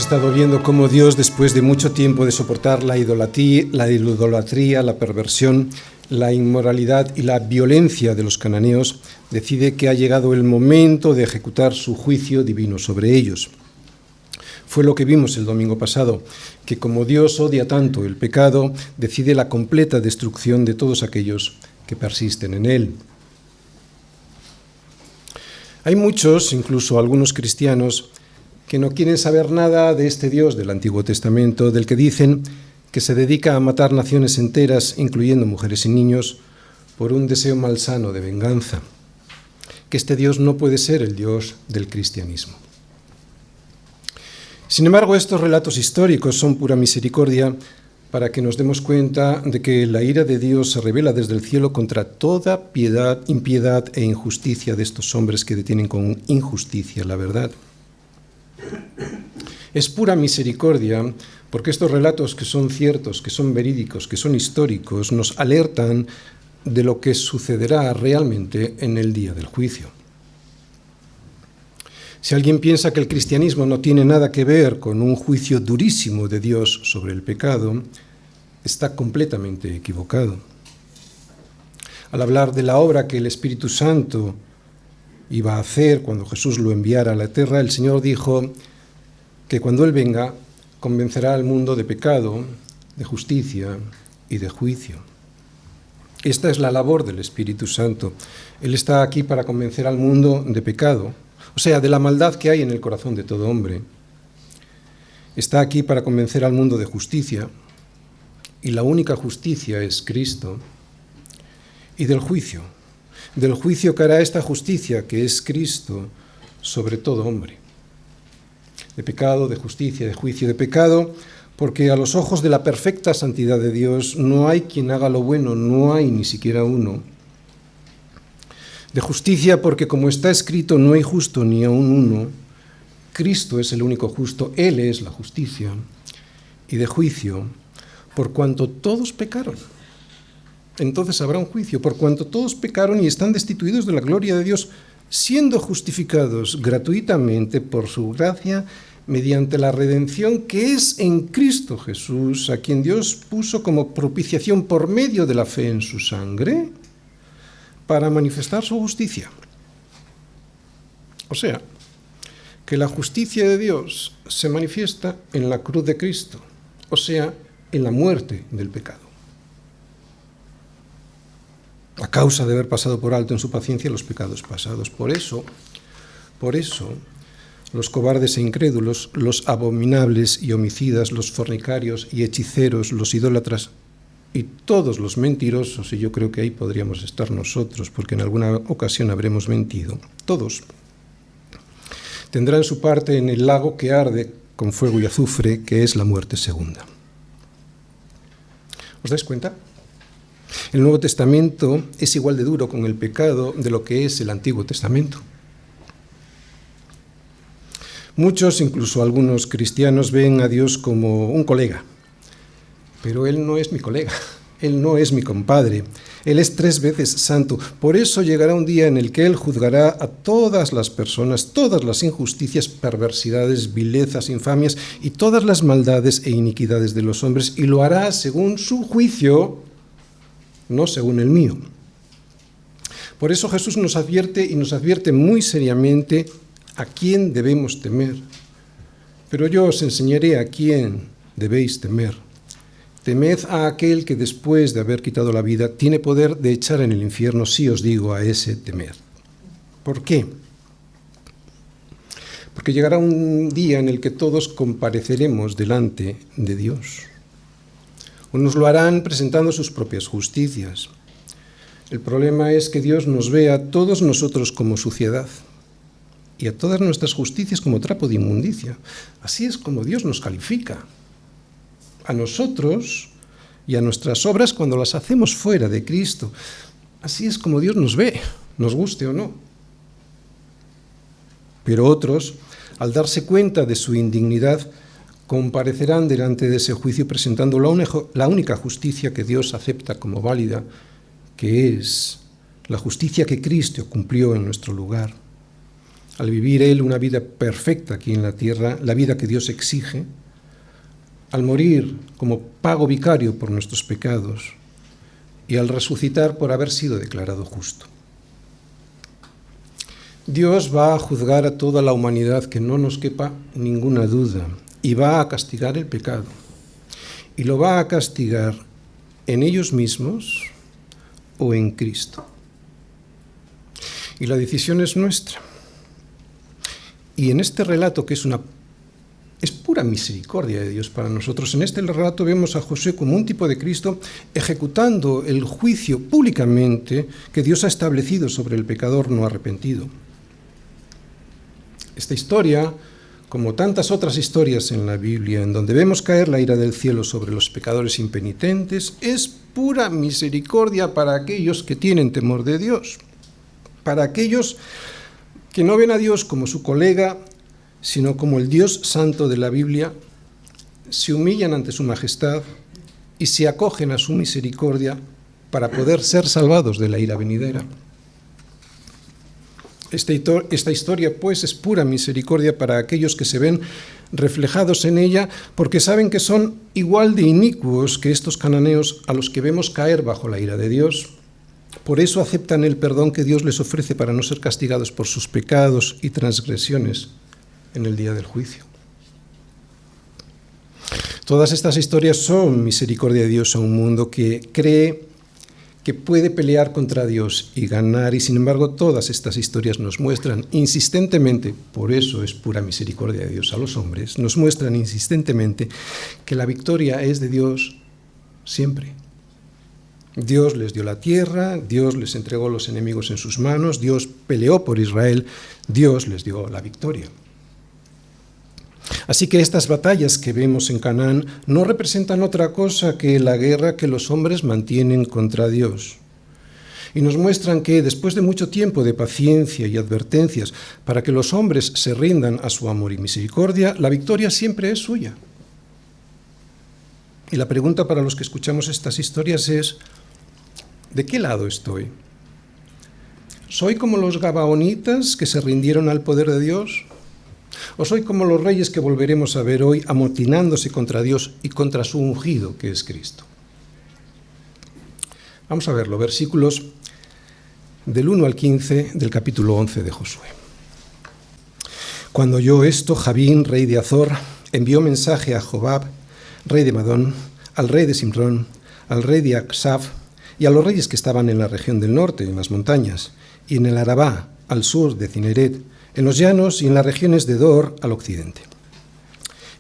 estado viendo cómo Dios, después de mucho tiempo de soportar la idolatría, la perversión, la inmoralidad y la violencia de los cananeos, decide que ha llegado el momento de ejecutar su juicio divino sobre ellos. Fue lo que vimos el domingo pasado, que como Dios odia tanto el pecado, decide la completa destrucción de todos aquellos que persisten en él. Hay muchos, incluso algunos cristianos, que no quieren saber nada de este Dios del Antiguo Testamento, del que dicen que se dedica a matar naciones enteras, incluyendo mujeres y niños, por un deseo malsano de venganza. Que este Dios no puede ser el Dios del cristianismo. Sin embargo, estos relatos históricos son pura misericordia para que nos demos cuenta de que la ira de Dios se revela desde el cielo contra toda impiedad e injusticia de estos hombres que detienen con injusticia la verdad. Es pura misericordia porque estos relatos, que son ciertos, que son verídicos, que son históricos, nos alertan de lo que sucederá realmente en el día del juicio. Si alguien piensa que el cristianismo no tiene nada que ver con un juicio durísimo de Dios sobre el pecado, está completamente equivocado. Al hablar de la obra que el Espíritu Santo iba a hacer cuando Jesús lo enviara a la tierra, el Señor dijo que cuando Él venga convencerá al mundo de pecado, de justicia y de juicio. Esta es la labor del Espíritu Santo. Él está aquí para convencer al mundo de pecado, o sea, de la maldad que hay en el corazón de todo hombre. Está aquí para convencer al mundo de justicia, y la única justicia es Cristo, y del juicio que hará esta justicia, que es Cristo, sobre todo hombre. De pecado, de justicia, de juicio, de pecado, porque a los ojos de la perfecta santidad de Dios no hay quien haga lo bueno, no hay ni siquiera uno. De justicia, porque como está escrito, no hay justo ni aun uno. Cristo es el único justo, Él es la justicia. Y de juicio, por cuanto todos pecaron. Entonces habrá un juicio, por cuanto todos pecaron y están destituidos de la gloria de Dios, siendo justificados gratuitamente por su gracia, mediante la redención que es en Cristo Jesús, a quien Dios puso como propiciación por medio de la fe en su sangre, para manifestar su justicia. O sea, que la justicia de Dios se manifiesta en la cruz de Cristo, o sea, en la muerte del pecado. A causa de haber pasado por alto en su paciencia los pecados pasados. Por eso, los cobardes e incrédulos, los abominables y homicidas, los fornicarios y hechiceros, los idólatras y todos los mentirosos, y yo creo que ahí podríamos estar nosotros, porque en alguna ocasión habremos mentido, todos tendrán su parte en el lago que arde con fuego y azufre, que es la muerte segunda. ¿Os dais cuenta? El Nuevo Testamento es igual de duro con el pecado de lo que es el Antiguo Testamento. Muchos, incluso algunos cristianos, ven a Dios como un colega, pero Él no es mi colega, Él no es mi compadre, Él es 3 veces santo. Por eso llegará un día en el que Él juzgará a todas las personas, todas las injusticias, perversidades, vilezas, infamias y todas las maldades e iniquidades de los hombres, y lo hará según su juicio, no según el mío. Por eso Jesús nos advierte, y nos advierte muy seriamente, a quién debemos temer. Pero yo os enseñaré a quién debéis temer. Temed a aquel que después de haber quitado la vida tiene poder de echar en el infierno, si os digo a ese temed. ¿Por qué? Porque llegará un día en el que todos compareceremos delante de Dios. Unos lo harán presentando sus propias justicias. El problema es que Dios nos ve a todos nosotros como suciedad y a todas nuestras justicias como trapo de inmundicia. Así es como Dios nos califica. A nosotros y a nuestras obras cuando las hacemos fuera de Cristo. Así es como Dios nos ve, nos guste o no. Pero otros, al darse cuenta de su indignidad, comparecerán delante de ese juicio presentando la única justicia que Dios acepta como válida, que es la justicia que Cristo cumplió en nuestro lugar. al vivir Él una vida perfecta aquí en la tierra, la vida que Dios exige, al morir como pago vicario por nuestros pecados y al resucitar por haber sido declarado justo. Dios va a juzgar a toda la humanidad, que no nos quepa ninguna duda, y va a castigar el pecado. Y lo va a castigar en ellos mismos o en Cristo. Y la decisión es nuestra. Y en este relato, que es pura misericordia de Dios para nosotros, en este relato vemos a Josué como un tipo de Cristo ejecutando el juicio públicamente que Dios ha establecido sobre el pecador no arrepentido. Esta historia, como tantas otras historias en la Biblia, en donde vemos caer la ira del cielo sobre los pecadores impenitentes, es pura misericordia para aquellos que tienen temor de Dios, para aquellos que no ven a Dios como su colega, sino como el Dios santo de la Biblia, se humillan ante su majestad y se acogen a su misericordia para poder ser salvados de la ira venidera. Esta historia, pues, es pura misericordia para aquellos que se ven reflejados en ella, porque saben que son igual de inicuos que estos cananeos a los que vemos caer bajo la ira de Dios. Por eso aceptan el perdón que Dios les ofrece para no ser castigados por sus pecados y transgresiones en el día del juicio. Todas estas historias son misericordia de Dios a un mundo que cree que puede pelear contra Dios y ganar, y sin embargo todas estas historias nos muestran insistentemente, por eso es pura misericordia de Dios a los hombres, nos muestran insistentemente que la victoria es de Dios siempre. Dios les dio la tierra, Dios les entregó los enemigos en sus manos, Dios peleó por Israel, Dios les dio la victoria. Así que estas batallas que vemos en Canaán no representan otra cosa que la guerra que los hombres mantienen contra Dios. Y nos muestran que después de mucho tiempo de paciencia y advertencias para que los hombres se rindan a su amor y misericordia, la victoria siempre es suya. Y la pregunta para los que escuchamos estas historias es: ¿de qué lado estoy? ¿Soy como los gabaonitas que se rindieron al poder de Dios? ¿O soy como los reyes que volveremos a ver hoy amotinándose contra Dios y contra su ungido, que es Cristo? Vamos a verlo, versículos del 1 al 15 del capítulo 11 de Josué. Cuando oyó esto, Javín, rey de Azor, envió mensaje a Jobab, rey de Madón, al rey de Simrón, al rey de Aksaf y a los reyes que estaban en la región del norte, en las montañas, y en el Arabá, al sur de Cineret, en los llanos y en las regiones de Dor, al occidente.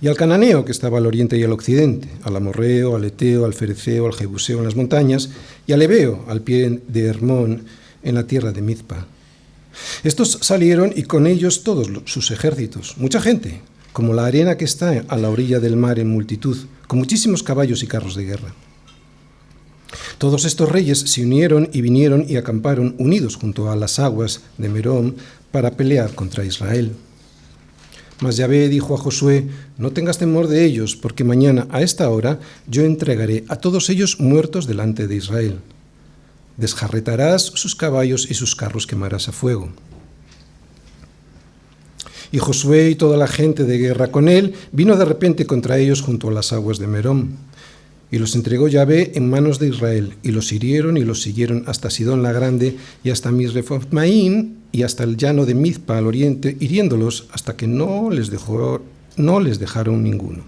Y al cananeo, que estaba al oriente y al occidente, al amorreo, al eteo, al fereceo, al jebuseo en las montañas, y al ebeo, al pie de Hermón, en la tierra de Mizpa. Estos salieron y con ellos todos sus ejércitos, mucha gente, como la arena que está a la orilla del mar en multitud, con muchísimos caballos y carros de guerra. Todos estos reyes se unieron y vinieron y acamparon unidos junto a las aguas de Merom para pelear contra Israel. Mas Yahvé dijo a Josué: no tengas temor de ellos, porque mañana a esta hora yo entregaré a todos ellos muertos delante de Israel. Desjarretarás sus caballos y sus carros quemarás a fuego. Y Josué y toda la gente de guerra con él vino de repente contra ellos junto a las aguas de Merom. Y los entregó Yahvé en manos de Israel, y los hirieron y los siguieron hasta Sidón la Grande y hasta Misrefotmaim y hasta el llano de Mizpa al oriente, hiriéndolos hasta que no les dejaron ninguno.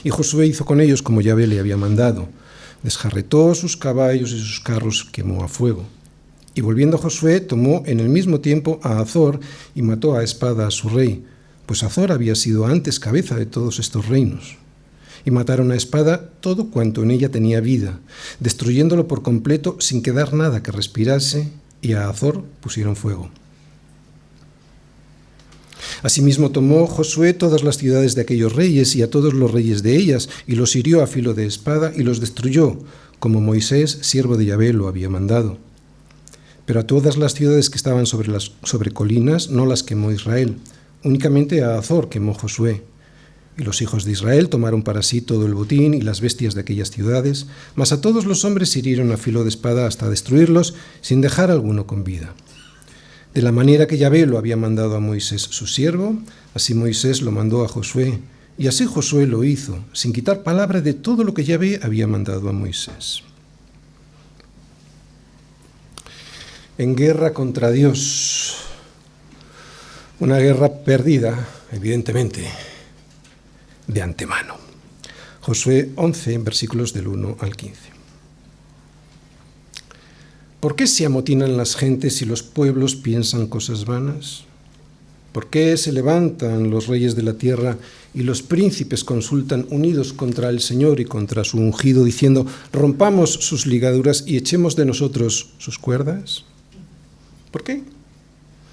Y Josué hizo con ellos como Yahvé le había mandado. Desjarretó sus caballos y sus carros quemó a fuego. Y volviendo Josué, tomó en el mismo tiempo a Azor y mató a espada a su rey, pues Azor había sido antes cabeza de todos estos reinos. Y mataron a espada todo cuanto en ella tenía vida, destruyéndolo por completo sin quedar nada que respirase, y a Azor pusieron fuego. Asimismo tomó Josué todas las ciudades de aquellos reyes y a todos los reyes de ellas, y los hirió a filo de espada y los destruyó, como Moisés, siervo de Yahvé, lo había mandado. Pero a todas las ciudades que estaban sobre colinas no las quemó Israel, únicamente a Azor quemó Josué. Y los hijos de Israel tomaron para sí todo el botín y las bestias de aquellas ciudades, mas a todos los hombres hirieron a filo de espada hasta destruirlos, sin dejar alguno con vida. De la manera que Yahvé lo había mandado a Moisés su siervo, así Moisés lo mandó a Josué, y así Josué lo hizo, sin quitar palabra de todo lo que Yahvé había mandado a Moisés. En guerra contra Dios, una guerra perdida, evidentemente, de antemano. Josué 11, versículos del 1 al 15. ¿Por qué se amotinan las gentes y los pueblos piensan cosas vanas? ¿Por qué se levantan los reyes de la tierra y los príncipes consultan unidos contra el Señor y contra su ungido, diciendo, rompamos sus ligaduras y echemos de nosotros sus cuerdas? ¿Por qué?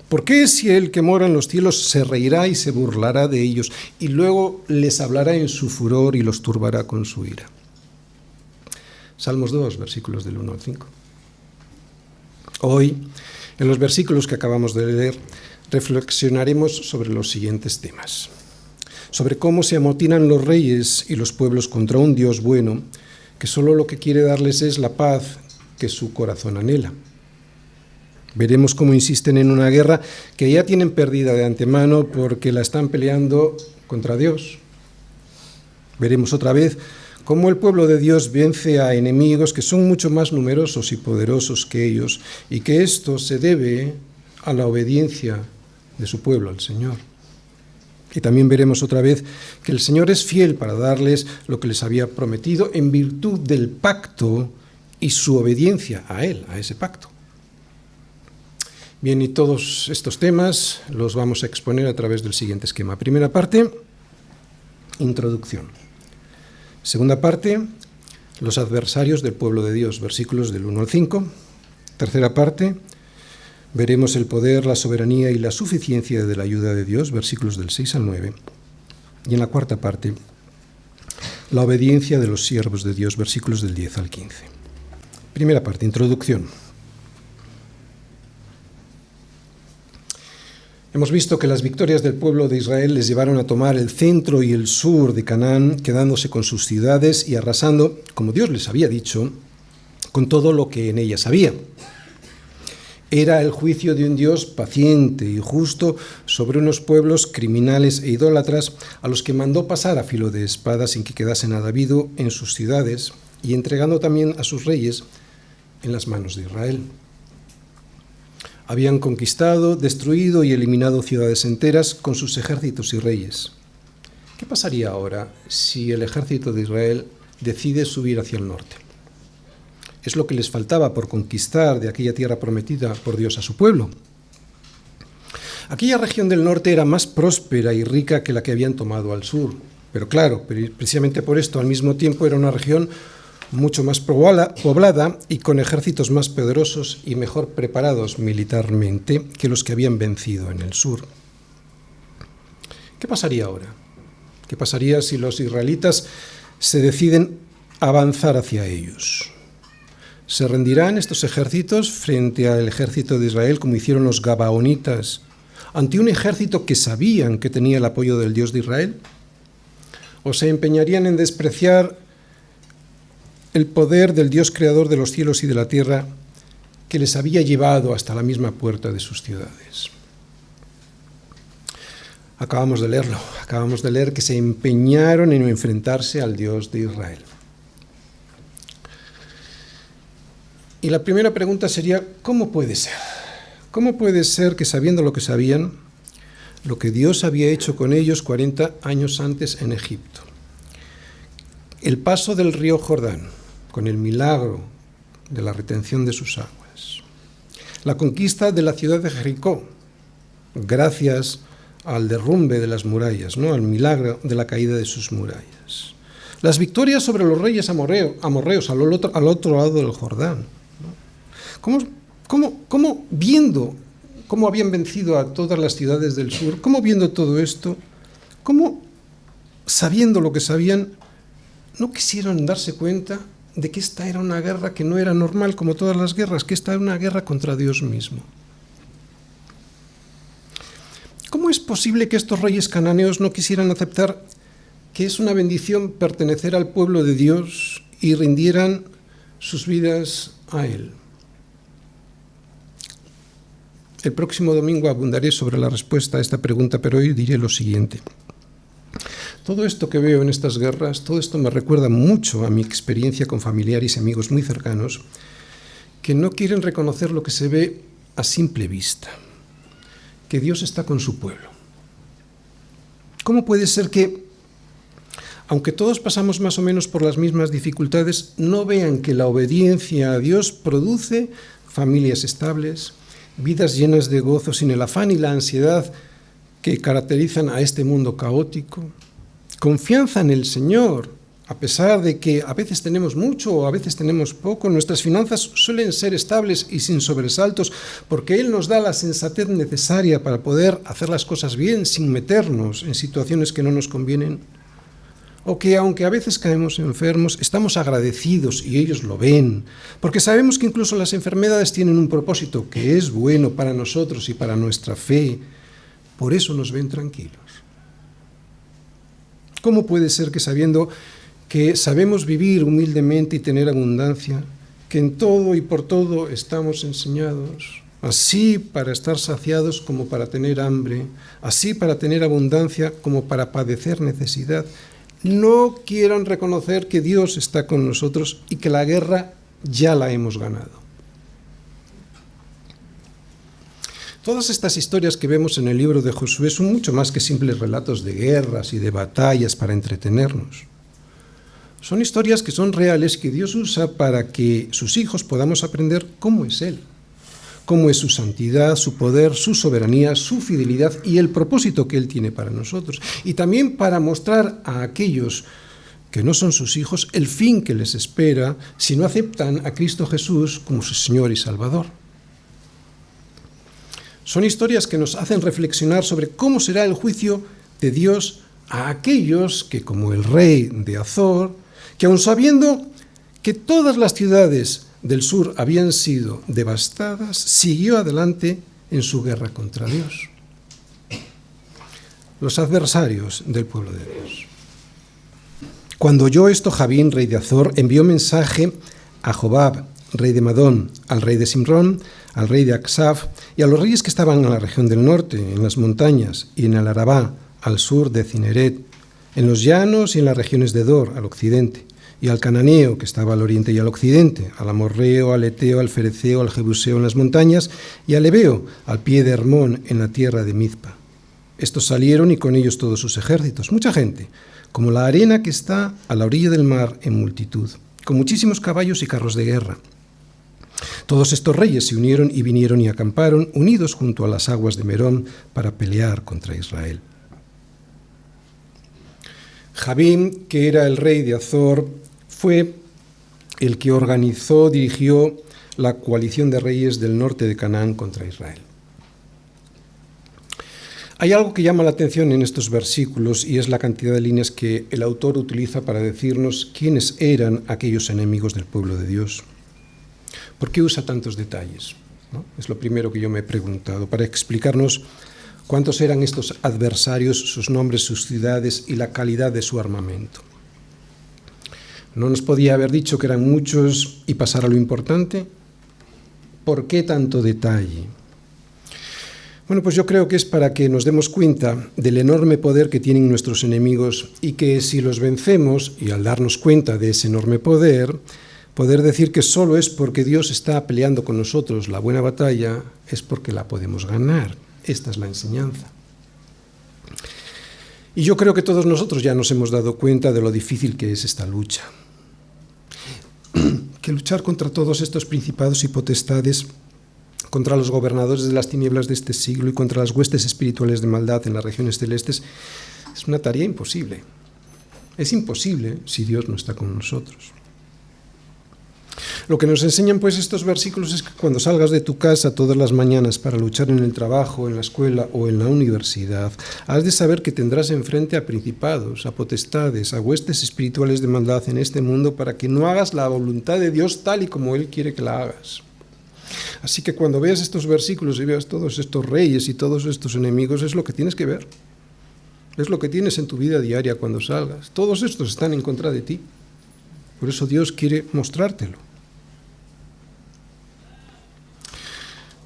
¿Por qué si el que mora en los cielos se reirá y se burlará de ellos y luego les hablará en su furor y los turbará con su ira? Salmos 2, versículos del 1 al 5. Hoy, en los versículos que acabamos de leer, reflexionaremos sobre los siguientes temas. Sobre cómo se amotinan los reyes y los pueblos contra un Dios bueno, que solo lo que quiere darles es la paz que su corazón anhela. Veremos cómo insisten en una guerra que ya tienen perdida de antemano porque la están peleando contra Dios. Veremos otra vez cómo el pueblo de Dios vence a enemigos que son mucho más numerosos y poderosos que ellos, y que esto se debe a la obediencia de su pueblo al Señor. Y también veremos otra vez que el Señor es fiel para darles lo que les había prometido en virtud del pacto y su obediencia a Él, a ese pacto. Bien, y todos estos temas los vamos a exponer a través del siguiente esquema. Primera parte, introducción. Segunda parte, los adversarios del pueblo de Dios, versículos del 1 al 5. Tercera parte, veremos el poder, la soberanía y la suficiencia de la ayuda de Dios, versículos del 6 al 9. Y en la cuarta parte, la obediencia de los siervos de Dios, versículos del 10 al 15. Primera parte, introducción. Hemos visto que las victorias del pueblo de Israel les llevaron a tomar el centro y el sur de Canaán, quedándose con sus ciudades y arrasando, como Dios les había dicho, con todo lo que en ellas había. Era el juicio de un Dios paciente y justo sobre unos pueblos criminales e idólatras a los que mandó pasar a filo de espada sin que quedase nada habido en sus ciudades y entregando también a sus reyes en las manos de Israel. Habían conquistado, destruido y eliminado ciudades enteras con sus ejércitos y reyes. ¿Qué pasaría ahora si el ejército de Israel decide subir hacia el norte? Es lo que les faltaba por conquistar de aquella tierra prometida por Dios a su pueblo. Aquella región del norte era más próspera y rica que la que habían tomado al sur. Pero claro, precisamente por esto, al mismo tiempo era una región mucho más poblada y con ejércitos más poderosos y mejor preparados militarmente que los que habían vencido en el sur. ¿Qué pasaría ahora? ¿Qué pasaría si los israelitas se deciden avanzar hacia ellos? ¿Se rendirán estos ejércitos frente al ejército de Israel como hicieron los gabaonitas ante un ejército que sabían que tenía el apoyo del Dios de Israel? ¿O se empeñarían en despreciar el poder del Dios creador de los cielos y de la tierra que les había llevado hasta la misma puerta de sus ciudades? Acabamos de leerlo, acabamos de leer que se empeñaron en enfrentarse al Dios de Israel. Y la primera pregunta sería, ¿cómo puede ser? ¿Cómo puede ser que sabiendo lo que sabían, lo que Dios había hecho con ellos 40 años antes en Egipto, el paso del río Jordán, con el milagro de la retención de sus aguas, la conquista de la ciudad de Jericó, gracias al derrumbe de las murallas, ¿no?, al milagro de la caída de sus murallas, las victorias sobre los reyes amorreos al otro lado del Jordán, ¿no? ¿Cómo viendo cómo habían vencido a todas las ciudades del sur, cómo viendo todo esto, cómo sabiendo lo que sabían, no quisieron darse cuenta de que esta era una guerra que no era normal como todas las guerras, que esta era una guerra contra Dios mismo? ¿Cómo es posible que estos reyes cananeos no quisieran aceptar que es una bendición pertenecer al pueblo de Dios y rindieran sus vidas a Él? El próximo domingo abundaré sobre la respuesta a esta pregunta, pero hoy diré lo siguiente. Todo esto que veo en estas guerras, todo esto me recuerda mucho a mi experiencia con familiares y amigos muy cercanos que no quieren reconocer lo que se ve a simple vista, que Dios está con su pueblo. ¿Cómo puede ser que, aunque todos pasamos más o menos por las mismas dificultades, no vean que la obediencia a Dios produce familias estables, vidas llenas de gozo sin el afán y la ansiedad que caracterizan a este mundo caótico? Confianza en el Señor, a pesar de que a veces tenemos mucho o a veces tenemos poco, nuestras finanzas suelen ser estables y sin sobresaltos, porque Él nos da la sensatez necesaria para poder hacer las cosas bien sin meternos en situaciones que no nos convienen. O que aunque a veces caemos enfermos, estamos agradecidos y ellos lo ven, porque sabemos que incluso las enfermedades tienen un propósito que es bueno para nosotros y para nuestra fe. Por eso nos ven tranquilos. ¿Cómo puede ser que sabiendo que sabemos vivir humildemente y tener abundancia, que en todo y por todo estamos enseñados, así para estar saciados como para tener hambre, así para tener abundancia como para padecer necesidad, no quieran reconocer que Dios está con nosotros y que la guerra ya la hemos ganado? Todas estas historias que vemos en el libro de Josué son mucho más que simples relatos de guerras y de batallas para entretenernos. Son historias que son reales, que Dios usa para que sus hijos podamos aprender cómo es Él, cómo es su santidad, su poder, su soberanía, su fidelidad y el propósito que Él tiene para nosotros. Y también para mostrar a aquellos que no son sus hijos el fin que les espera si no aceptan a Cristo Jesús como su Señor y Salvador. Son historias que nos hacen reflexionar sobre cómo será el juicio de Dios a aquellos que, como el rey de Azor, que aun sabiendo que todas las ciudades del sur habían sido devastadas, siguió adelante en su guerra contra Dios. Los adversarios del pueblo de Dios. Cuando oyó esto, Jabín, rey de Azor, envió mensaje a Jobab, rey de Madón, al rey de Simrón, al rey de Aksaf y a los reyes que estaban en la región del norte, en las montañas y en el Arabá, al sur de Cineret, en los llanos y en las regiones de Dor, al occidente, y al cananeo, que estaba al oriente y al occidente, al amorreo, al eteo, al fereceo, al jebuseo en las montañas, y al ebeo, al pie de Hermón, en la tierra de Mizpa. Estos salieron y con ellos todos sus ejércitos, mucha gente, como la arena que está a la orilla del mar en multitud, con muchísimos caballos y carros de guerra. Todos estos reyes se unieron y vinieron y acamparon, unidos junto a las aguas de Merón, para pelear contra Israel. Jabín, que era el rey de Azor, fue el que organizó, dirigió la coalición de reyes del norte de Canaán contra Israel. Hay algo que llama la atención en estos versículos y es la cantidad de líneas que el autor utiliza para decirnos quiénes eran aquellos enemigos del pueblo de Dios. ¿Por qué usa tantos detalles? ¿No? Es lo primero que yo me he preguntado, para explicarnos cuántos eran estos adversarios, sus nombres, sus ciudades y la calidad de su armamento. ¿No nos podía haber dicho que eran muchos y pasar a lo importante? ¿Por qué tanto detalle? Bueno, pues yo creo que es para que nos demos cuenta del enorme poder que tienen nuestros enemigos y que si los vencemos, y al darnos cuenta de ese enorme poder decir que solo es porque Dios está peleando con nosotros la buena batalla, es porque la podemos ganar. Esta es la enseñanza. Y yo creo que todos nosotros ya nos hemos dado cuenta de lo difícil que es esta lucha. Que luchar contra todos estos principados y potestades, contra los gobernadores de las tinieblas de este siglo y contra las huestes espirituales de maldad en las regiones celestes, es una tarea imposible. Es imposible si Dios no está con nosotros. Lo que nos enseñan pues estos versículos es que cuando salgas de tu casa todas las mañanas para luchar en el trabajo, en la escuela o en la universidad, has de saber que tendrás enfrente a principados, a potestades, a huestes espirituales de maldad en este mundo para que no hagas la voluntad de Dios tal y como Él quiere que la hagas. Así que cuando veas estos versículos y veas todos estos reyes y todos estos enemigos, es lo que tienes que ver. Es lo que tienes en tu vida diaria cuando salgas. Todos estos están en contra de ti. Por eso Dios quiere mostrártelo.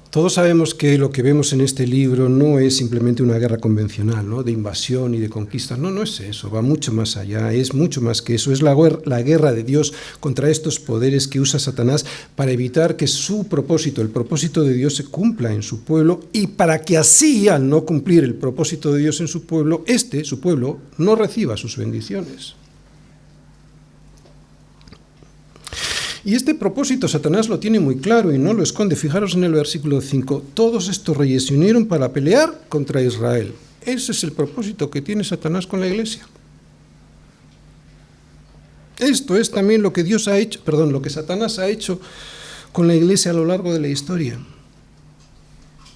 Todos sabemos que lo que vemos en este libro no es simplemente una guerra convencional, ¿no?, de invasión y de conquista. No, no es eso, va mucho más allá, es mucho más que eso. Es la guerra de Dios contra estos poderes que usa Satanás para evitar que su propósito, el propósito de Dios, se cumpla en su pueblo, y para que así, al no cumplir el propósito de Dios en su pueblo, su pueblo, no reciba sus bendiciones. Y este propósito Satanás lo tiene muy claro y no lo esconde. Fijaros en el versículo 5. Todos estos reyes se unieron para pelear contra Israel. Ese es el propósito que tiene Satanás con la iglesia. Esto es también lo que lo que Satanás ha hecho con la iglesia a lo largo de la historia.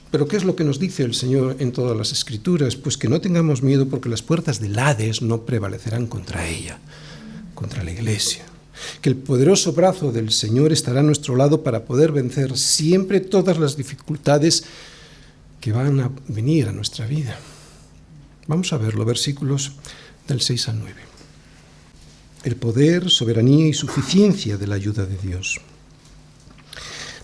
Pero ¿qué es lo que nos dice el Señor en todas las Escrituras? Pues que no tengamos miedo, porque las puertas del Hades no prevalecerán contra ella, contra la iglesia. Que el poderoso brazo del Señor estará a nuestro lado para poder vencer siempre todas las dificultades que van a venir a nuestra vida. Vamos a verlo, versículos del 6 al 9. El poder, soberanía y suficiencia de la ayuda de Dios.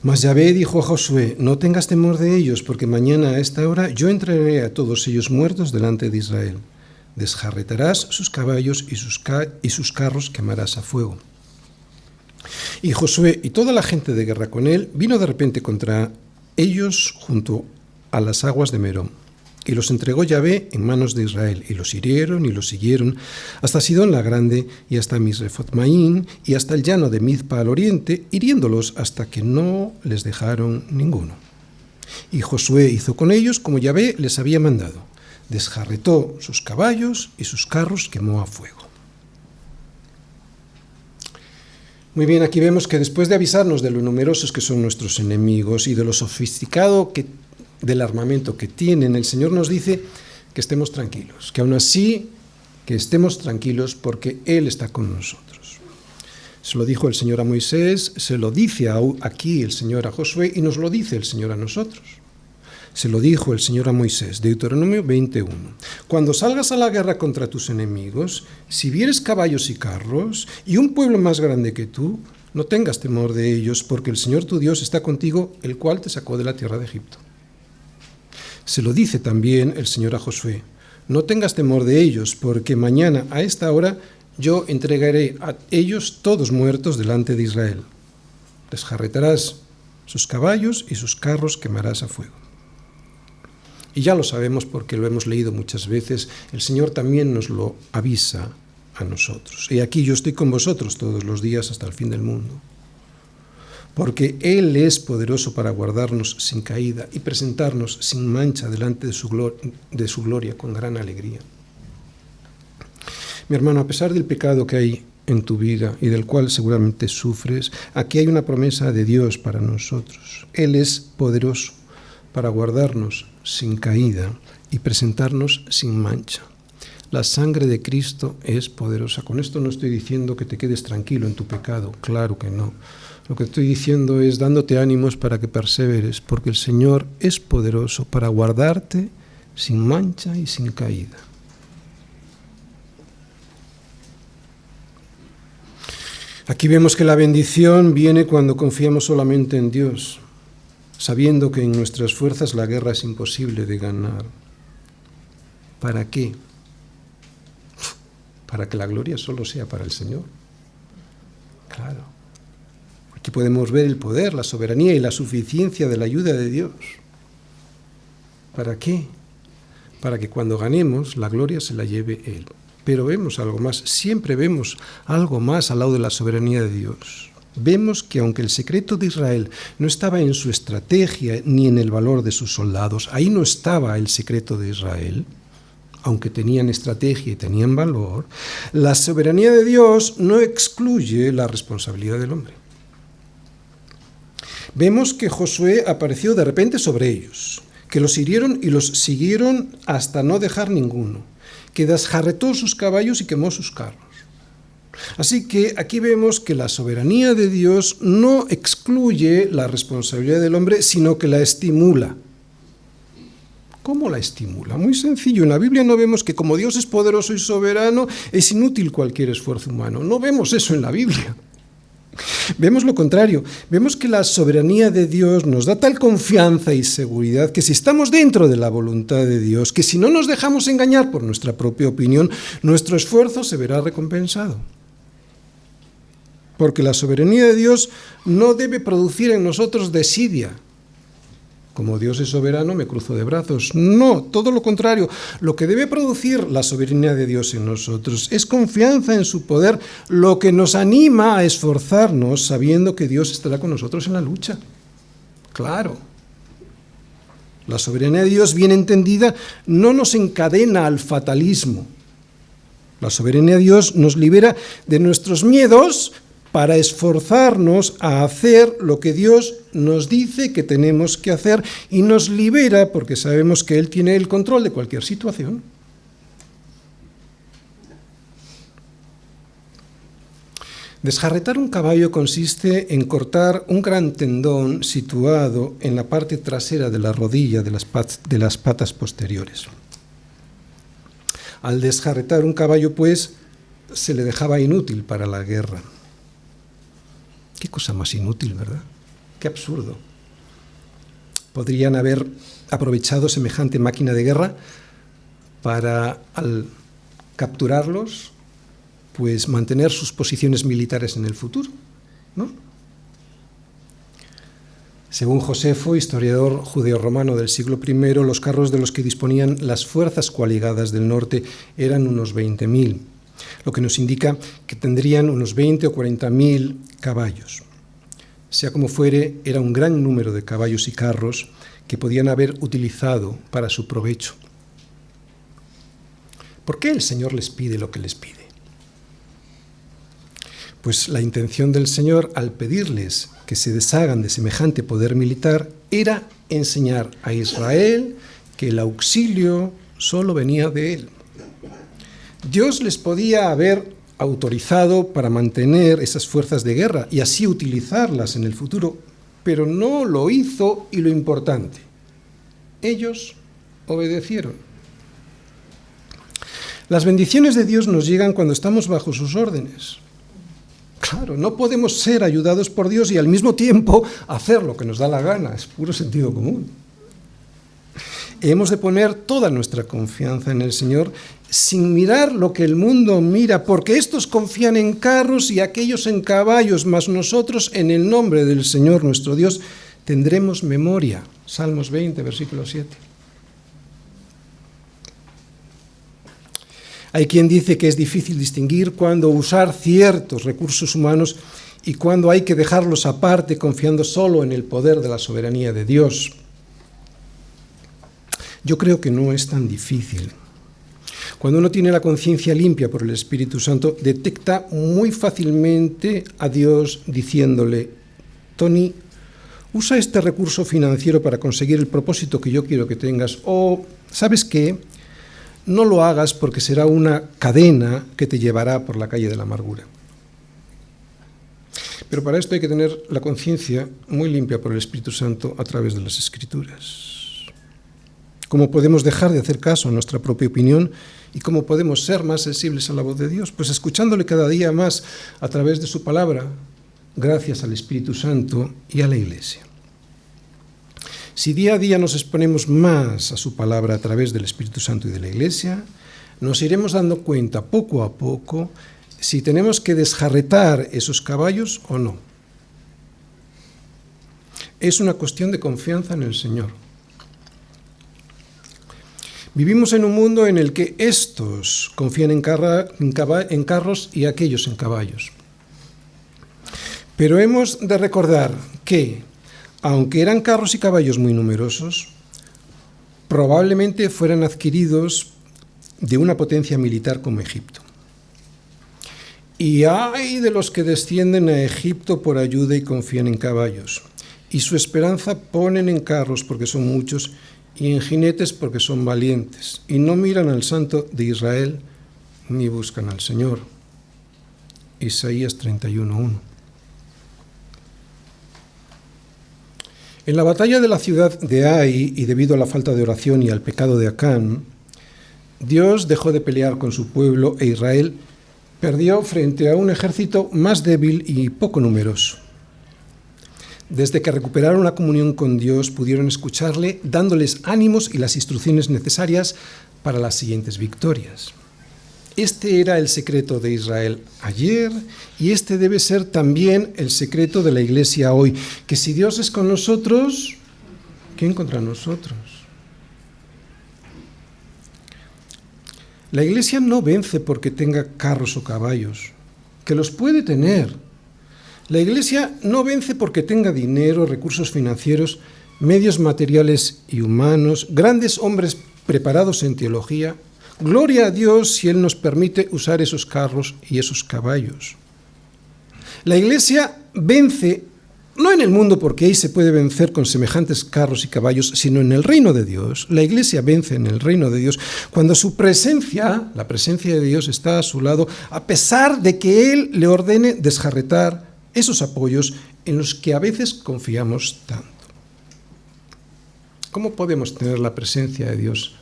Mas Yahvé dijo a Josué: no tengas temor de ellos, porque mañana a esta hora yo entregaré a todos ellos muertos delante de Israel. Desjarretarás sus caballos y sus carros quemarás a fuego. Y Josué y toda la gente de guerra con él vino de repente contra ellos junto a las aguas de Merón, y los entregó Yahvé en manos de Israel, y los hirieron y los siguieron hasta Sidón la Grande y hasta Misrefot-Maín y hasta el llano de Mizpa al oriente, hiriéndolos hasta que no les dejaron ninguno. Y Josué hizo con ellos como Yahvé les había mandado: desjarretó sus caballos y sus carros quemó a fuego. Muy bien, aquí vemos que después de avisarnos de lo numerosos que son nuestros enemigos y de lo sofisticado del armamento que tienen, el Señor nos dice que estemos tranquilos, que aún así que estemos tranquilos porque Él está con nosotros. Se lo dijo el Señor a Moisés, se lo dice aquí el Señor a Josué y nos lo dice el Señor a nosotros. Se lo dijo el Señor a Moisés, Deuteronomio 21. Cuando salgas a la guerra contra tus enemigos, si vieres caballos y carros y un pueblo más grande que tú, no tengas temor de ellos, porque el Señor tu Dios está contigo, el cual te sacó de la tierra de Egipto. Se lo dice también el Señor a Josué: no tengas temor de ellos, porque mañana a esta hora yo entregaré a ellos todos muertos delante de Israel. Desjarretarás sus caballos y sus carros quemarás a fuego. Y ya lo sabemos porque lo hemos leído muchas veces, el Señor también nos lo avisa a nosotros. Y aquí yo estoy con vosotros todos los días hasta el fin del mundo. Porque Él es poderoso para guardarnos sin caída y presentarnos sin mancha delante de su gloria con gran alegría. Mi hermano, a pesar del pecado que hay en tu vida y del cual seguramente sufres, aquí hay una promesa de Dios para nosotros. Él es poderoso para guardarnos sin caída y presentarnos sin mancha. La sangre de Cristo es poderosa. Con esto no estoy diciendo que te quedes tranquilo en tu pecado, claro que no. Lo que estoy diciendo es dándote ánimos para que perseveres, porque el Señor es poderoso para guardarte sin mancha y sin caída. Aquí vemos que la bendición viene cuando confiamos solamente en Dios, sabiendo que en nuestras fuerzas la guerra es imposible de ganar. ¿Para qué? Para que la gloria solo sea para el Señor. Claro. Aquí podemos ver el poder, la soberanía y la suficiencia de la ayuda de Dios. ¿Para qué? Para que cuando ganemos, la gloria se la lleve Él. Pero vemos algo más, siempre vemos algo más al lado de la soberanía de Dios. Vemos que aunque el secreto de Israel no estaba en su estrategia ni en el valor de sus soldados, ahí no estaba el secreto de Israel, aunque tenían estrategia y tenían valor, la soberanía de Dios no excluye la responsabilidad del hombre. Vemos que Josué apareció de repente sobre ellos, que los hirieron y los siguieron hasta no dejar ninguno, que desjarretó sus caballos y quemó sus carros. Así que aquí vemos que la soberanía de Dios no excluye la responsabilidad del hombre, sino que la estimula. ¿Cómo la estimula? Muy sencillo. En la Biblia no vemos que como Dios es poderoso y soberano, es inútil cualquier esfuerzo humano. No vemos eso en la Biblia. Vemos lo contrario, vemos que la soberanía de Dios nos da tal confianza y seguridad que si estamos dentro de la voluntad de Dios, que si no nos dejamos engañar por nuestra propia opinión, nuestro esfuerzo se verá recompensado. Porque la soberanía de Dios no debe producir en nosotros desidia. Como Dios es soberano, me cruzo de brazos. No, todo lo contrario. Lo que debe producir la soberanía de Dios en nosotros es confianza en su poder, lo que nos anima a esforzarnos sabiendo que Dios estará con nosotros en la lucha. Claro. La soberanía de Dios bien entendida no nos encadena al fatalismo. La soberanía de Dios nos libera de nuestros miedos para esforzarnos a hacer lo que Dios nos dice que tenemos que hacer y nos libera porque sabemos que Él tiene el control de cualquier situación. Desjarretar un caballo consiste en cortar un gran tendón situado en la parte trasera de la rodilla de las patas posteriores. Al desjarretar un caballo, pues, se le dejaba inútil para la guerra. Qué cosa más inútil, ¿verdad? Qué absurdo. Podrían haber aprovechado semejante máquina de guerra para, al capturarlos, pues mantener sus posiciones militares en el futuro, ¿no? Según Josefo, historiador judeo-romano del siglo I, los carros de los que disponían las fuerzas coaligadas del norte eran unos 20.000. Lo que nos indica que tendrían unos 20 o 40.000 caballos. Sea como fuere, era un gran número de caballos y carros que podían haber utilizado para su provecho. ¿Por qué el Señor les pide lo que les pide? Pues la intención del Señor, al pedirles que se deshagan de semejante poder militar, era enseñar a Israel que el auxilio solo venía de Él. Dios les podía haber autorizado para mantener esas fuerzas de guerra y así utilizarlas en el futuro, pero no lo hizo y lo importante, ellos obedecieron. Las bendiciones de Dios nos llegan cuando estamos bajo sus órdenes. Claro, no podemos ser ayudados por Dios y al mismo tiempo hacer lo que nos da la gana, es puro sentido común. Hemos de poner toda nuestra confianza en el Señor sin mirar lo que el mundo mira, porque estos confían en carros y aquellos en caballos, mas nosotros en el nombre del Señor nuestro Dios tendremos memoria. Salmos 20, versículo 7. Hay quien dice que es difícil distinguir cuándo usar ciertos recursos humanos y cuándo hay que dejarlos aparte confiando solo en el poder de la soberanía de Dios. Yo creo que no es tan difícil. Cuando uno tiene la conciencia limpia por el Espíritu Santo, detecta muy fácilmente a Dios diciéndole: Tony, usa este recurso financiero para conseguir el propósito que yo quiero que tengas, o, ¿sabes qué? No lo hagas porque será una cadena que te llevará por la calle de la amargura. Pero para esto hay que tener la conciencia muy limpia por el Espíritu Santo a través de las Escrituras. ¿Cómo podemos dejar de hacer caso a nuestra propia opinión y cómo podemos ser más sensibles a la voz de Dios? Pues escuchándole cada día más a través de su palabra, gracias al Espíritu Santo y a la Iglesia. Si día a día nos exponemos más a su palabra a través del Espíritu Santo y de la Iglesia, nos iremos dando cuenta poco a poco si tenemos que desjarretar esos caballos o no. Es una cuestión de confianza en el Señor. Vivimos en un mundo en el que estos confían en carros y aquellos en caballos. Pero hemos de recordar que, aunque eran carros y caballos muy numerosos, probablemente fueran adquiridos de una potencia militar como Egipto. Y hay de los que descienden a Egipto por ayuda y confían en caballos, y su esperanza ponen en carros porque son muchos, y en jinetes porque son valientes, y no miran al Santo de Israel, ni buscan al Señor. Isaías 31:1. En la batalla de la ciudad de Ai, y debido a la falta de oración y al pecado de Acán, Dios dejó de pelear con su pueblo e Israel perdió frente a un ejército más débil y poco numeroso. Desde que recuperaron la comunión con Dios, pudieron escucharle, dándoles ánimos y las instrucciones necesarias para las siguientes victorias. Este era el secreto de Israel ayer y este debe ser también el secreto de la Iglesia hoy, que si Dios es con nosotros, ¿quién contra nosotros? La Iglesia no vence porque tenga carros o caballos, que los puede tener. La Iglesia no vence porque tenga dinero, recursos financieros, medios materiales y humanos, grandes hombres preparados en teología. Gloria a Dios si Él nos permite usar esos carros y esos caballos. La Iglesia vence, no en el mundo porque ahí se puede vencer con semejantes carros y caballos, sino en el reino de Dios. La Iglesia vence en el reino de Dios cuando su presencia, la presencia de Dios, está a su lado, a pesar de que Él le ordene desjarretar esos apoyos en los que a veces confiamos tanto. ¿Cómo podemos tener la presencia de Dios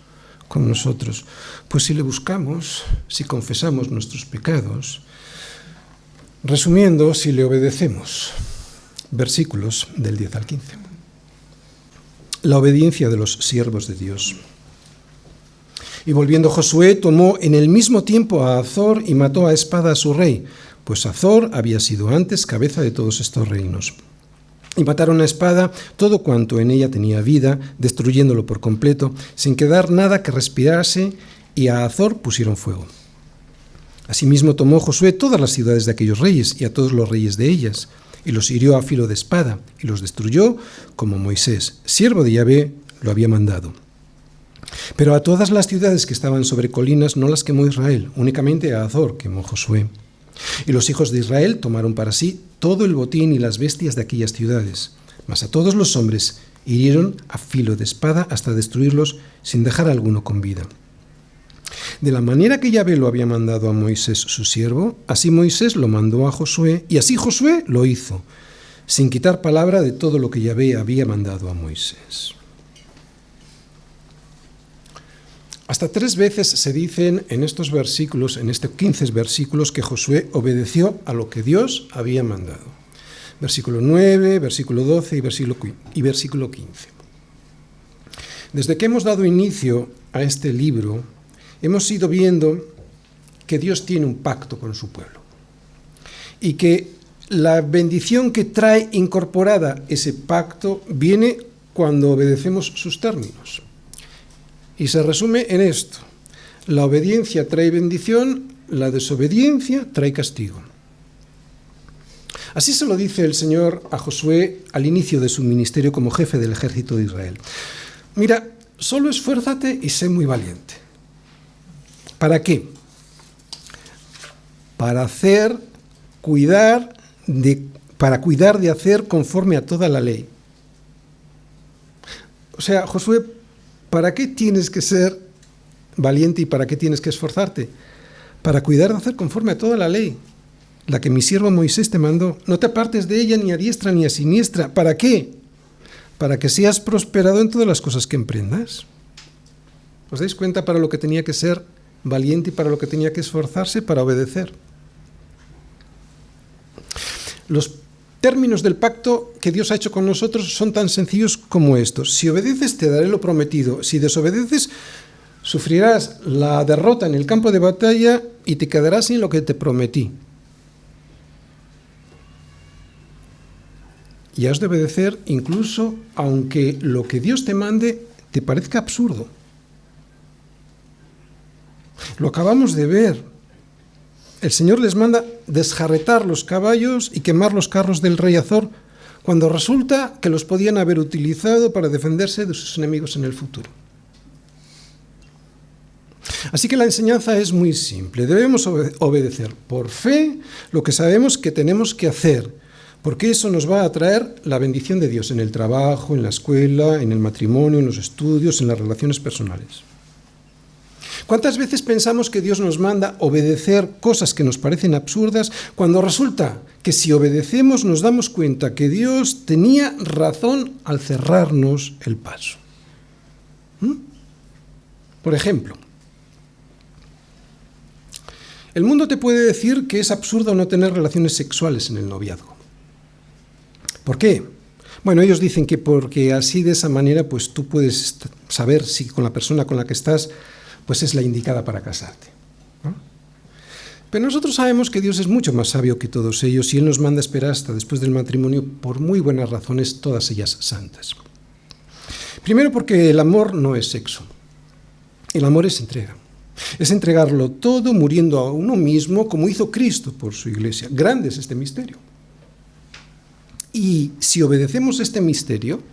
con nosotros? Pues si le buscamos, si confesamos nuestros pecados, resumiendo, si le obedecemos. Versículos del 10 al 15. La obediencia de los siervos de Dios. Y volviendo Josué, tomó en el mismo tiempo a Azor y mató a espada a su rey, pues Azor había sido antes cabeza de todos estos reinos. Y mataron a espada todo cuanto en ella tenía vida, destruyéndolo por completo, sin quedar nada que respirase, y a Azor pusieron fuego. Asimismo tomó Josué todas las ciudades de aquellos reyes y a todos los reyes de ellas, y los hirió a filo de espada, y los destruyó como Moisés, siervo de Yahvé, lo había mandado. Pero a todas las ciudades que estaban sobre colinas no las quemó Israel, únicamente a Azor quemó Josué. Y los hijos de Israel tomaron para sí todo el botín y las bestias de aquellas ciudades, mas a todos los hombres hirieron a filo de espada hasta destruirlos sin dejar alguno con vida. De la manera que Yahvé lo había mandado a Moisés su siervo, así Moisés lo mandó a Josué, y así Josué lo hizo, sin quitar palabra de todo lo que Yahvé había mandado a Moisés. Hasta 3 veces se dicen en estos versículos, en estos 15 versículos, que Josué obedeció a lo que Dios había mandado. Versículo 9, versículo 12 y versículo 15. Desde que hemos dado inicio a este libro, hemos ido viendo que Dios tiene un pacto con su pueblo y que la bendición que trae incorporada ese pacto viene cuando obedecemos sus términos. Y se resume en esto: la obediencia trae bendición, la desobediencia trae castigo. Así se lo dice el Señor a Josué al inicio de su ministerio como jefe del ejército de Israel. Mira, solo esfuérzate y sé muy valiente. ¿Para qué? Para cuidar de hacer conforme a toda la ley. O sea, Josué, ¿para qué tienes que ser valiente y para qué tienes que esforzarte? Para cuidar de hacer conforme a toda la ley, la que mi siervo Moisés te mandó. No te apartes de ella ni a diestra ni a siniestra. ¿Para qué? Para que seas prosperado en todas las cosas que emprendas. ¿Os dais cuenta para lo que tenía que ser valiente y para lo que tenía que esforzarse? Para obedecer. Los términos del pacto que Dios ha hecho con nosotros son tan sencillos como estos: si obedeces te daré lo prometido, si desobedeces sufrirás la derrota en el campo de batalla y te quedarás sin lo que te prometí. Y has de obedecer incluso aunque lo que Dios te mande te parezca absurdo. Lo acabamos de ver. El Señor les manda desjarretar los caballos y quemar los carros del rey Azor, cuando resulta que los podían haber utilizado para defenderse de sus enemigos en el futuro. Así que la enseñanza es muy simple. Debemos obedecer por fe lo que sabemos que tenemos que hacer, porque eso nos va a traer la bendición de Dios en el trabajo, en la escuela, en el matrimonio, en los estudios, en las relaciones personales. ¿Cuántas veces pensamos que Dios nos manda obedecer cosas que nos parecen absurdas, cuando resulta que si obedecemos nos damos cuenta que Dios tenía razón al cerrarnos el paso? Por ejemplo, El mundo te puede decir que es absurdo no tener relaciones sexuales en el noviazgo. ¿Por qué? Bueno, ellos dicen que porque así de esa manera pues tú puedes saber si con la persona con la que estás pues es la indicada para casarte, ¿no? Pero nosotros sabemos que Dios es mucho más sabio que todos ellos y Él nos manda a esperar hasta después del matrimonio por muy buenas razones, todas ellas santas. Primero porque el amor no es sexo, el amor es entrega. Es entregarlo todo muriendo a uno mismo como hizo Cristo por su iglesia. Grande es este misterio. Y si obedecemos este misterio,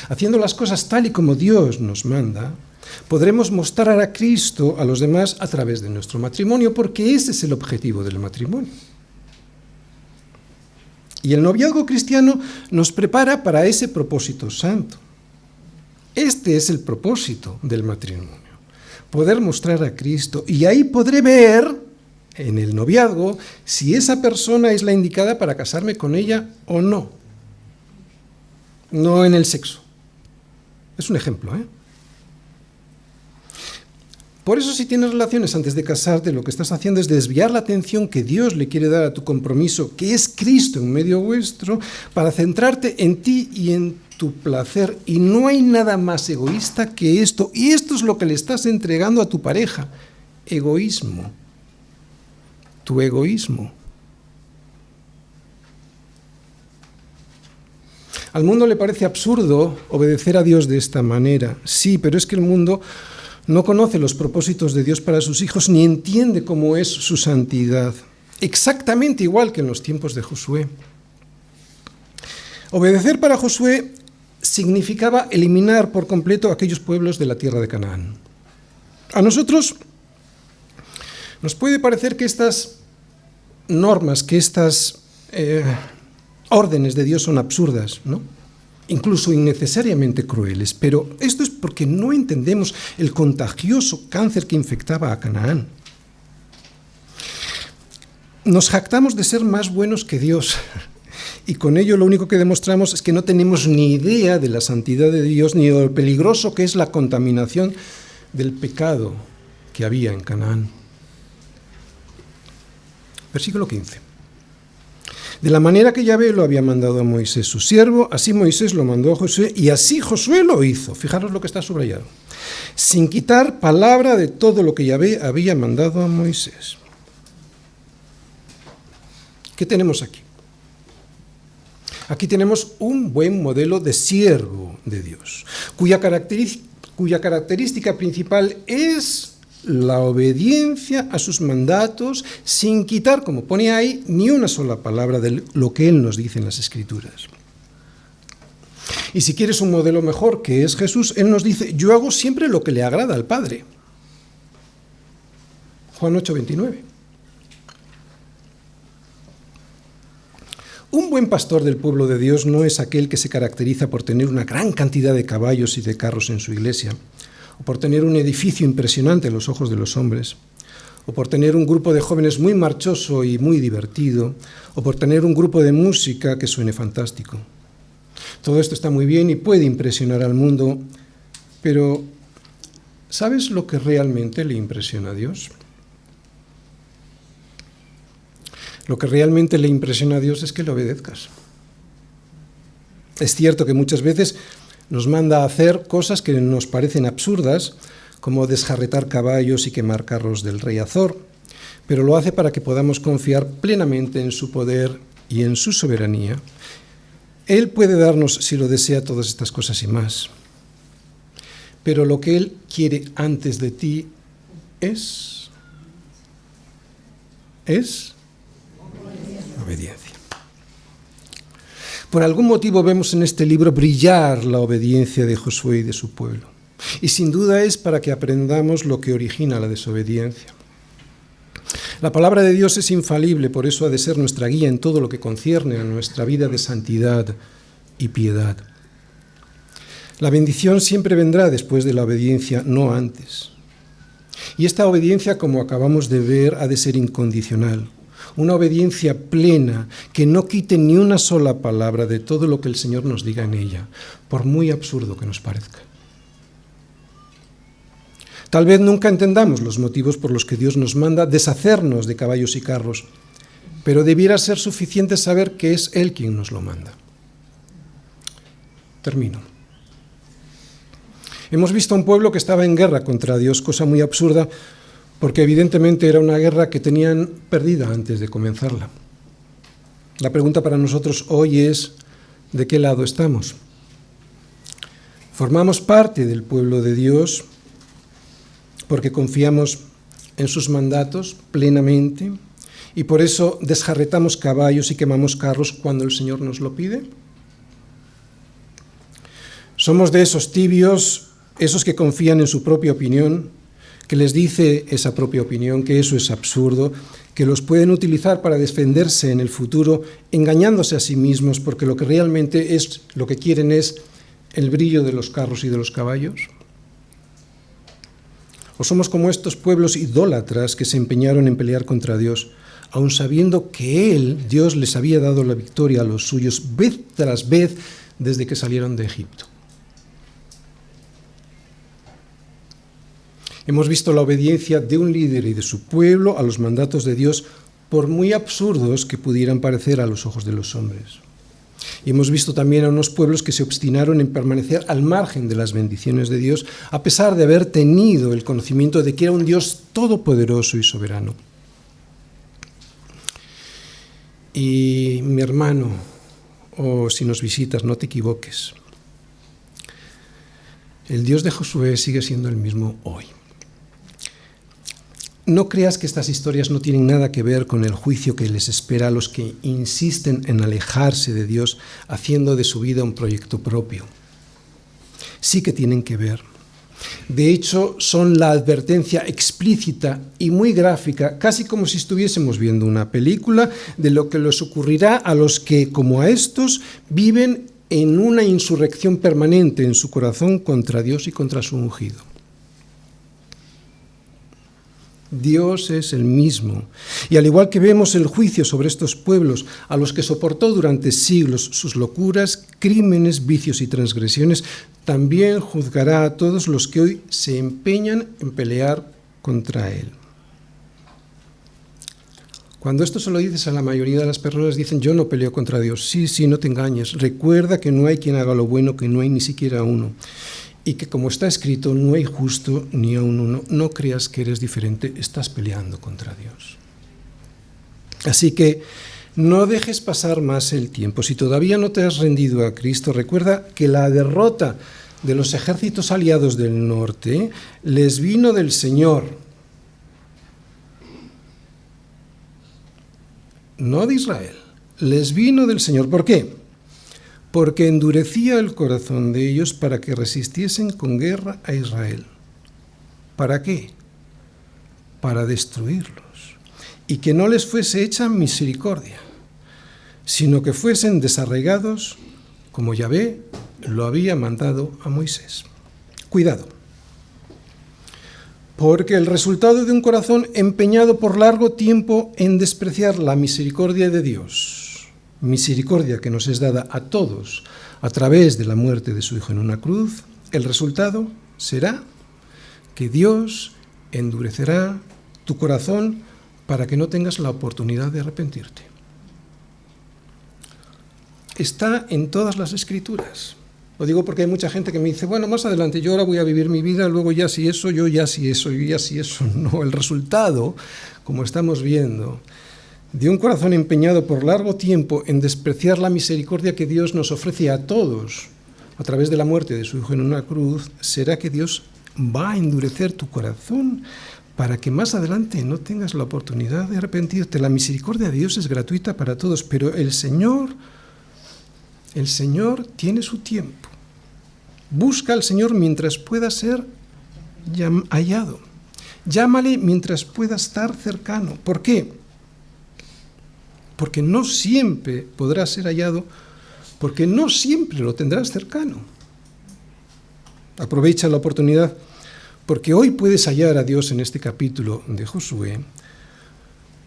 haciendo las cosas tal y como Dios nos manda, podremos mostrar a Cristo a los demás a través de nuestro matrimonio, porque ese es el objetivo del matrimonio. Y el noviazgo cristiano nos prepara para ese propósito santo. Este es el propósito del matrimonio, poder mostrar a Cristo, y ahí podré ver en el noviazgo si esa persona es la indicada para casarme con ella o no. No en el sexo. Es un ejemplo, ¿eh? Por eso, si tienes relaciones antes de casarte, lo que estás haciendo es desviar la atención que Dios le quiere dar a tu compromiso, que es Cristo en medio vuestro, para centrarte en ti y en tu placer. Y no hay nada más egoísta que esto. Y esto es lo que le estás entregando a tu pareja. Egoísmo. Tu egoísmo. Al mundo le parece absurdo obedecer a Dios de esta manera. Sí, pero es que el mundo no conoce los propósitos de Dios para sus hijos, ni entiende cómo es su santidad. Exactamente igual que en los tiempos de Josué. Obedecer para Josué significaba eliminar por completo a aquellos pueblos de la tierra de Canaán. A nosotros nos puede parecer que estas normas, que estas órdenes de Dios son absurdas, ¿no? Incluso innecesariamente crueles, pero esto es porque no entendemos el contagioso cáncer que infectaba a Canaán. Nos jactamos de ser más buenos que Dios, y con ello lo único que demostramos es que no tenemos ni idea de la santidad de Dios, ni de lo peligroso que es la contaminación del pecado que había en Canaán. Versículo 15. De la manera que Yahvé lo había mandado a Moisés su siervo, así Moisés lo mandó a Josué, y así Josué lo hizo. Fijaros lo que está subrayado. Sin quitar palabra de todo lo que Yahvé había mandado a Moisés. ¿Qué tenemos aquí? Aquí tenemos un buen modelo de siervo de Dios, cuya característica principal es la obediencia a sus mandatos, sin quitar, como pone ahí, ni una sola palabra de lo que Él nos dice en las Escrituras. Y si quieres un modelo mejor, que es Jesús, Él nos dice: yo hago siempre lo que le agrada al Padre. Juan 8:29. Un buen pastor del pueblo de Dios no es aquel que se caracteriza por tener una gran cantidad de caballos y de carros en su iglesia, o por tener un edificio impresionante a los ojos de los hombres, o por tener un grupo de jóvenes muy marchoso y muy divertido, o por tener un grupo de música que suene fantástico. Todo esto está muy bien y puede impresionar al mundo, pero ¿sabes lo que realmente le impresiona a Dios? Lo que realmente le impresiona a Dios es que le obedezcas. Es cierto que muchas veces nos manda a hacer cosas que nos parecen absurdas, como desjarretar caballos y quemar carros del rey Azor, pero lo hace para que podamos confiar plenamente en su poder y en su soberanía. Él puede darnos, si lo desea, todas estas cosas y más. Pero lo que Él quiere antes de ti es obediencia. Por algún motivo vemos en este libro brillar la obediencia de Josué y de su pueblo. Y sin duda es para que aprendamos lo que origina la desobediencia. La palabra de Dios es infalible, por eso ha de ser nuestra guía en todo lo que concierne a nuestra vida de santidad y piedad. La bendición siempre vendrá después de la obediencia, no antes. Y esta obediencia, como acabamos de ver, ha de ser incondicional. Una obediencia plena, que no quite ni una sola palabra de todo lo que el Señor nos diga en ella, por muy absurdo que nos parezca. Tal vez nunca entendamos los motivos por los que Dios nos manda deshacernos de caballos y carros, pero debiera ser suficiente saber que es Él quien nos lo manda. Termino. Hemos visto a un pueblo que estaba en guerra contra Dios, cosa muy absurda, porque evidentemente era una guerra que tenían perdida antes de comenzarla. La pregunta para nosotros hoy es, ¿de qué lado estamos? Formamos parte del pueblo de Dios porque confiamos en sus mandatos plenamente y por eso desjarretamos caballos y quemamos carros cuando el Señor nos lo pide. Somos de esos tibios, esos que confían en su propia opinión, que les dice esa propia opinión que eso es absurdo, que los pueden utilizar para defenderse en el futuro, engañándose a sí mismos, porque lo que realmente lo que quieren es el brillo de los carros y de los caballos. O somos como estos pueblos idólatras que se empeñaron en pelear contra Dios, aun sabiendo que Dios les había dado la victoria a los suyos vez tras vez desde que salieron de Egipto. Hemos visto la obediencia de un líder y de su pueblo a los mandatos de Dios, por muy absurdos que pudieran parecer a los ojos de los hombres. Y hemos visto también a unos pueblos que se obstinaron en permanecer al margen de las bendiciones de Dios, a pesar de haber tenido el conocimiento de que era un Dios todopoderoso y soberano. Y mi hermano, o si nos visitas, no te equivoques. El Dios de Josué sigue siendo el mismo hoy. No creas que estas historias no tienen nada que ver con el juicio que les espera a los que insisten en alejarse de Dios, haciendo de su vida un proyecto propio. Sí que tienen que ver. De hecho, son la advertencia explícita y muy gráfica, casi como si estuviésemos viendo una película, de lo que les ocurrirá a los que, como a estos, viven en una insurrección permanente en su corazón contra Dios y contra su ungido. Dios es el mismo. Y al igual que vemos el juicio sobre estos pueblos, a los que soportó durante siglos sus locuras, crímenes, vicios y transgresiones, también juzgará a todos los que hoy se empeñan en pelear contra Él. Cuando esto se lo dices a la mayoría de las personas, dicen, yo no peleo contra Dios. Sí, no te engañes. Recuerda que no hay quien haga lo bueno, que no hay ni siquiera uno. Y que como está escrito, no hay justo ni aun uno. No creas que eres diferente, estás peleando contra Dios. Así que no dejes pasar más el tiempo. Si todavía no te has rendido a Cristo, recuerda que la derrota de los ejércitos aliados del norte les vino del Señor, no de Israel, les vino del Señor. ¿Por qué? Porque endurecía el corazón de ellos para que resistiesen con guerra a Israel. ¿Para qué? Para destruirlos, y que no les fuese hecha misericordia, sino que fuesen desarraigados, como Yahvé lo había mandado a Moisés. Cuidado, porque el resultado de un corazón empeñado por largo tiempo en despreciar la misericordia de Dios, misericordia que nos es dada a todos a través de la muerte de su Hijo en una cruz, el resultado será que Dios endurecerá tu corazón para que no tengas la oportunidad de arrepentirte. Está en todas las Escrituras. Lo digo porque hay mucha gente que me dice, bueno, más adelante yo ahora voy a vivir mi vida, luego ya si eso, yo ya si eso, yo ya si eso. No, el resultado, como estamos viendo, de un corazón empeñado por largo tiempo en despreciar la misericordia que Dios nos ofrece a todos a través de la muerte de su Hijo en una cruz, será que Dios va a endurecer tu corazón para que más adelante no tengas la oportunidad de arrepentirte. La misericordia de Dios es gratuita para todos, pero el Señor tiene su tiempo. Busca al Señor mientras pueda ser hallado. Llámale mientras pueda estar cercano. ¿Por qué? Porque no siempre podrás ser hallado, porque no siempre lo tendrás cercano. Aprovecha la oportunidad, porque hoy puedes hallar a Dios en este capítulo de Josué.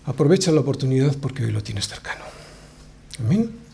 Aprovecha la oportunidad porque hoy lo tienes cercano. Amén.